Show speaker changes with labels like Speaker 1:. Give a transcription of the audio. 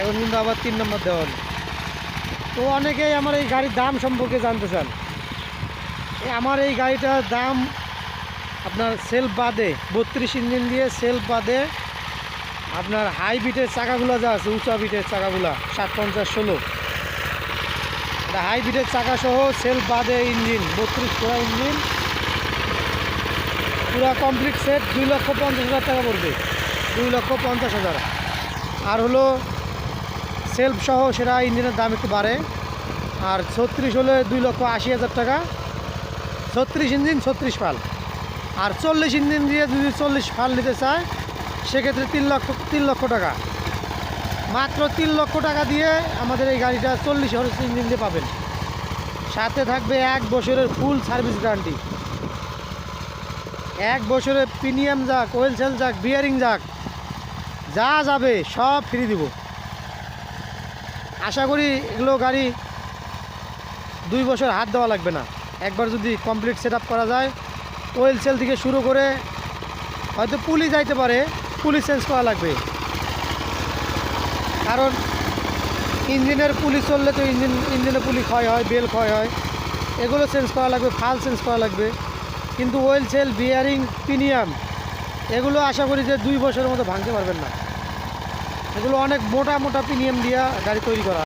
Speaker 1: এখন কিন্তু আবার 3 নম্বর দেওয়াল। তো অনেকেই আমার এই গাড়ির দাম সম্পর্কে জানতে চান। আমার এই গাড়িটার দাম আপনার সেলফ বাদে 32 ইঞ্জিন দিয়ে সেলফ বাদে আপনার হাই বিটের চাকাগুলো যা আছে, উঁচা বিটের চাকাগুলা 750-16, এটা হাই বিটের চাকা সহ সেলফ বাদে ইঞ্জিন 32 পুরা ইঞ্জিন পুরা কমপ্লিট সেট 2,50,000 টাকা পড়বে। 2,50,000। আর হলো সেলফ সহ সেটা ইঞ্জিনের দাম একটু বাড়ে। আর 36 হলে 2,80,000 টাকা। 36 ইঞ্জিন 36 ফাল। আর 40 ইঞ্জিন দিয়ে যদি 40 ফাল নিতে চায় সেক্ষেত্রে 3 লক্ষ টাকা। মাত্র 3 লক্ষ টাকা দিয়ে আমাদের এই গাড়িটা 40 হর্স ইঞ্জিন দিয়ে পাবেন। সাথে থাকবে 1 বছরের ফুল সার্ভিস গ্যারান্টি। 1 বছরের প্রিমিয়াম যাক, ওয়েল সেল যাক, বিয়ারিং যাক, যা যাবে সব ফ্রি দিব। আশা করি এগুলো গাড়ি 2 বছর হাত দেওয়া লাগবে না। একবার যদি কমপ্লিট সেট আপ করা যায়, ওয়েল সেল থেকে শুরু করে হয়তো পুলি যাইতে পারে, পুলি চেঞ্জ করা লাগবে। কারণ ইঞ্জিনের পুলি চললে তো ইঞ্জিনে পুলি ক্ষয় হয়, বেল ক্ষয় হয়, এগুলো চেঞ্জ করা লাগবে, ফাল চেঞ্জ করা লাগবে। কিন্তু ওয়েল সেল, বিয়ারিং, প্রিমিয়াম এগুলো আশা করি যে 2 বছরের মতো ভাঙতে পারবেন না। এগুলো অনেক মোটা মোটা প্রিমিয়াম দিয়া গাড়ি তৈরি করা।